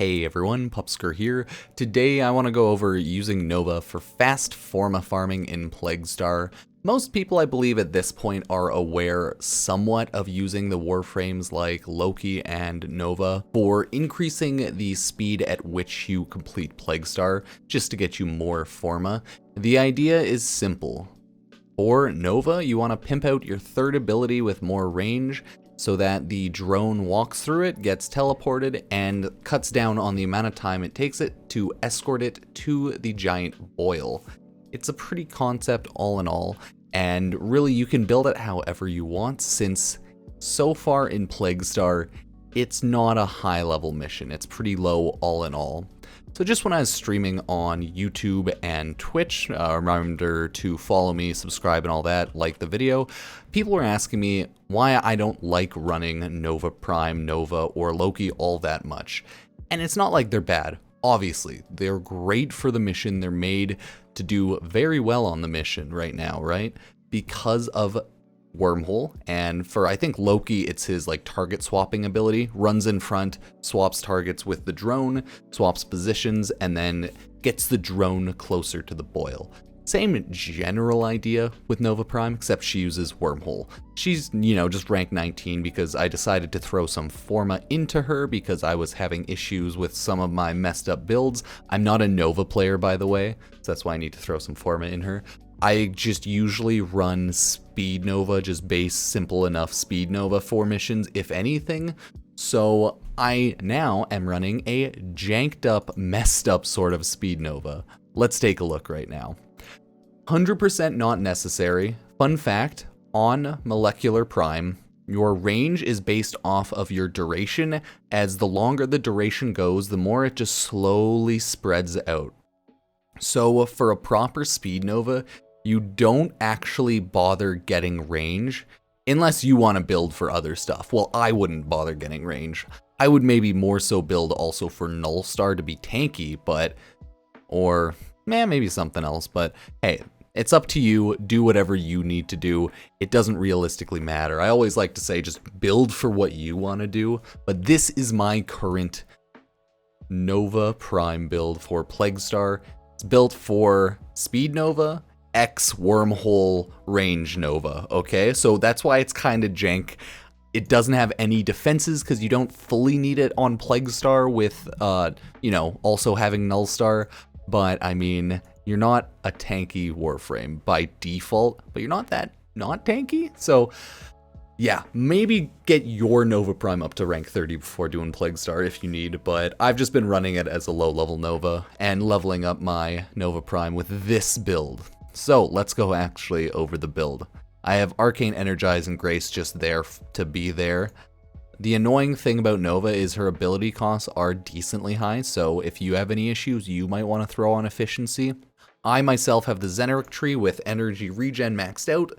Hey everyone, Pupsker here. Today I want to go over using Nova for fast Forma farming in Plaguestar. Most people, I believe, at this point are aware somewhat of using the Warframes like Loki and Nova for increasing the speed at which you complete Plaguestar, just to get you more Forma. The idea is simple. For Nova, you want to pimp out your third ability with more range, so that the drone walks through it, gets teleported, and cuts down on the amount of time it takes it to escort it to the giant boil. It's a pretty concept all in all, and really you can build it however you want, since so far in Plaguestar, it's not a high level mission. It's pretty low all in all. So just when I was streaming on YouTube and Twitch, reminder to follow me, subscribe and all that, like the video, people were asking me why I don't like running Nova Prime, Nova, or Loki all that much. And it's not like they're bad. Obviously, they're great for the mission. They're made to do very well on the mission right now, right? Because of Wormhole, and for I think Loki, it's his like target swapping ability, runs in front, swaps targets with the drone, swaps positions, and then gets the drone closer to the boil. Same general idea with Nova Prime, except she uses Wormhole. She's, just rank 19 because I decided to throw some Forma into her because I was having issues with some of my messed up builds. I'm not a Nova player, by the way, so that's why I need to throw some Forma in her. I just usually run Speed Nova, just base simple enough Speed Nova for missions, if anything. So I now am running a janked up, messed up sort of Speed Nova. Let's take a look right now. 100% not necessary. Fun fact, on Molecular Prime, your range is based off of your duration. As the longer the duration goes, the more it just slowly spreads out. So for a proper Speed Nova, you don't actually bother getting range unless you want to build for other stuff. Well, I wouldn't bother getting range. I would maybe more so build also for Null Star to be tanky, or maybe something else, but hey, it's up to you. Do whatever you need to do. It doesn't realistically matter. I always like to say just build for what you want to do, but this is my current Nova Prime build for Plaguestar. It's built for Speed Nova, X Wormhole Range Nova, okay? So that's why it's kind of jank. It doesn't have any defenses because you don't fully need it on Plaguestar with, also having Null Star. But, I mean, you're not a tanky Warframe by default, but you're not that not tanky. So, yeah, maybe get your Nova Prime up to rank 30 before doing Plaguestar if you need, but I've just been running it as a low-level Nova and leveling up my Nova Prime with this build. So let's go actually over the build. I have Arcane Energize and Grace just there to be there. The annoying thing about Nova is her ability costs are decently high, so if you have any issues, you might want to throw on Efficiency. I myself have the Xeneric tree with Energy Regen maxed out,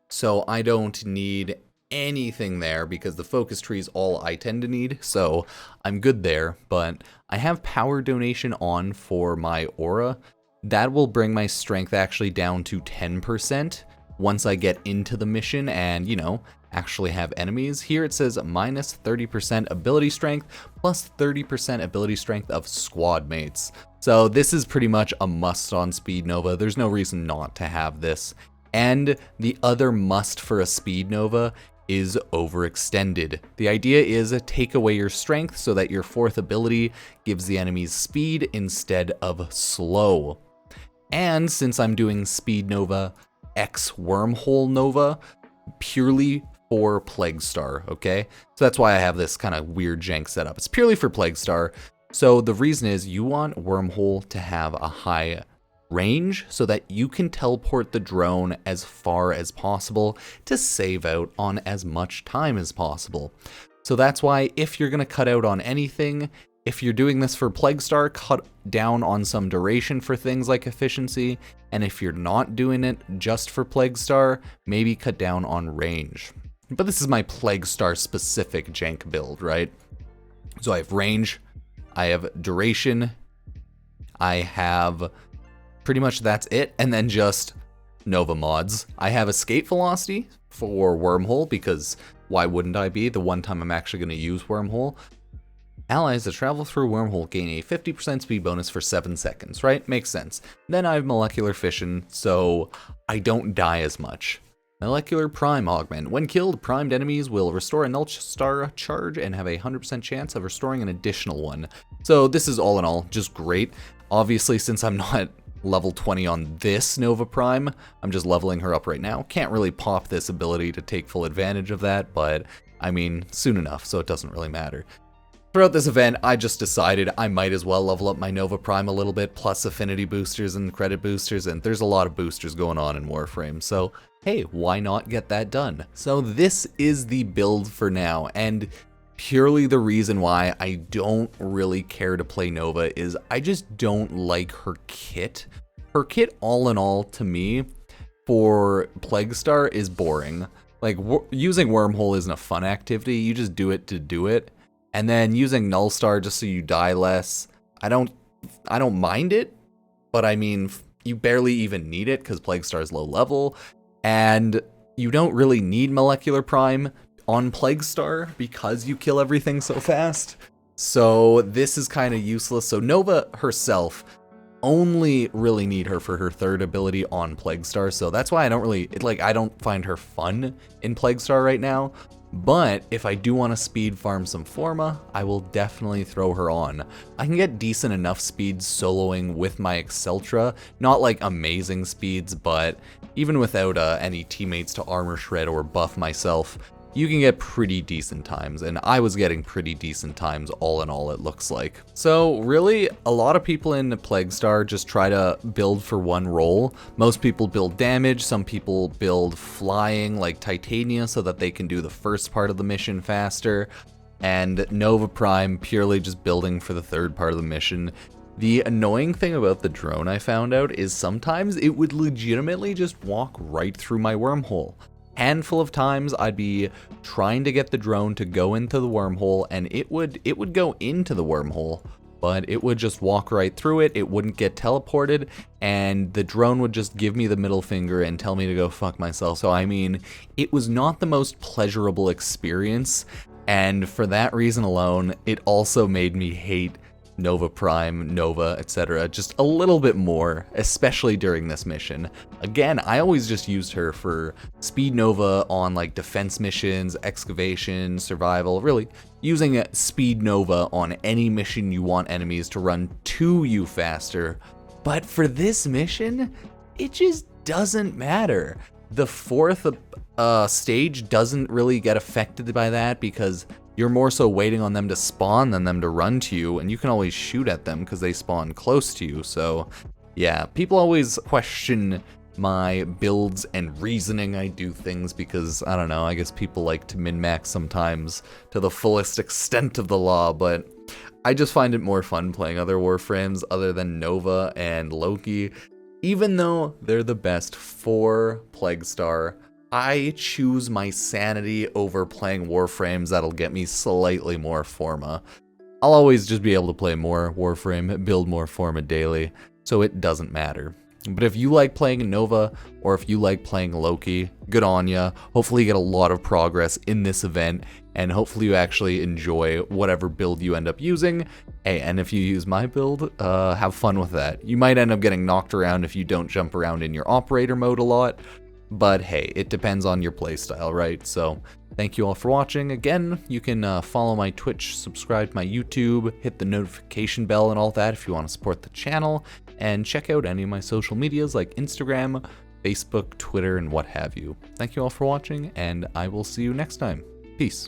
so I don't need anything there because the Focus tree is all I tend to need, so I'm good there. But I have Power Donation on for my Aura. That will bring my strength actually down to 10% once I get into the mission and, actually have enemies. Here it says minus 30% ability strength plus 30% ability strength of squad mates. So this is pretty much a must on Speed Nova. There's no reason not to have this. And the other must for a Speed Nova is overextended. The idea is take away your strength so that your fourth ability gives the enemies speed instead of slow. And since I'm doing Speed Nova X Wormhole Nova purely for Plaguestar, okay? So that's why I have this kind of weird jank setup. It's purely for Plaguestar. So the reason is you want Wormhole to have a high range so that you can teleport the drone as far as possible to save out on as much time as possible. So that's why if you're going to cut out on anything, if you're doing this for Plaguestar, cut down on some duration for things like efficiency, and if you're not doing it just for Plaguestar, maybe cut down on range. But this is my Plaguestar specific jank build, right? So I have range, I have duration, I have pretty much that's it, and then just Nova mods. I have escape velocity for Wormhole because why wouldn't I be? The one time I'm actually going to use Wormhole. Allies that travel through a wormhole gain a 50% speed bonus for 7 seconds, right? Makes sense. Then I have molecular fission, so I don't die as much. Molecular Prime Augment. When killed, primed enemies will restore a null star charge and have a 100% chance of restoring an additional one. So this is all in all just great. Obviously, since I'm not level 20 on this Nova Prime, I'm just leveling her up right now. Can't really pop this ability to take full advantage of that, but I mean, soon enough, so it doesn't really matter. Throughout this event, I just decided I might as well level up my Nova Prime a little bit, plus affinity boosters and credit boosters, and there's a lot of boosters going on in Warframe, so hey, why not get that done? So this is the build for now, and purely the reason why I don't really care to play Nova is I just don't like her kit. Her kit, all in all, to me, for Plaguestar is boring. Like, using Wormhole isn't a fun activity, you just do it to do it. And then using Null Star just so you die less, I don't mind it, but I mean, you barely even need it because Plaguestar is low level, and you don't really need Molecular Prime on Plaguestar because you kill everything so fast. So this is kind of useless. So Nova herself, only really need her for her third ability on Plaguestar, so that's why I don't find her fun in Plaguestar right now. But if I do want to speed farm some Forma, I will definitely throw her on. I can get decent enough speed soloing with my Exceltra, not like amazing speeds, but even without any teammates to armor shred or buff myself, you can get pretty decent times, and I was getting pretty decent times all in all, it looks like. So really, a lot of people in Plaguestar just try to build for one role. Most people build damage, some people build flying like Titania so that they can do the first part of the mission faster, and Nova Prime purely just building for the third part of the mission. The annoying thing about the drone I found out is sometimes it would legitimately just walk right through my wormhole. Handful of times I'd be trying to get the drone to go into the wormhole, and it would go into the wormhole, but it would just walk right through it. It wouldn't get teleported, and the drone would just give me the middle finger and tell me to go fuck myself. So I mean, it was not the most pleasurable experience, and for that reason alone, it also made me hate Nova Prime, Nova, etc. just a little bit more, especially during this mission. Again, I always just used her for Speed Nova on like defense missions, excavation, survival, really using Speed Nova on any mission you want enemies to run to you faster. But for this mission, it just doesn't matter. The fourth stage doesn't really get affected by that because you're more so waiting on them to spawn than them to run to you, and you can always shoot at them because they spawn close to you. So yeah, people always question my builds and reasoning I do things because, I don't know, I guess people like to min-max sometimes to the fullest extent of the law, but I just find it more fun playing other Warframes other than Nova and Loki. Even though they're the best for Plaguestar, I choose my sanity over playing Warframes that'll get me slightly more Forma. I'll always just be able to play more Warframe, build more Forma daily, so it doesn't matter. But if you like playing Nova, or if you like playing Loki, good on ya. Hopefully you get a lot of progress in this event, and hopefully you actually enjoy whatever build you end up using. Hey, and if you use my build, have fun with that. You might end up getting knocked around if you don't jump around in your operator mode a lot, but hey, it depends on your playstyle, right? So thank you all for watching. Again, you can follow my Twitch, subscribe to my YouTube, hit the notification bell and all that if you want to support the channel, and check out any of my social medias like Instagram, Facebook, Twitter, and what have you. Thank you all for watching, and I will see you next time. Peace.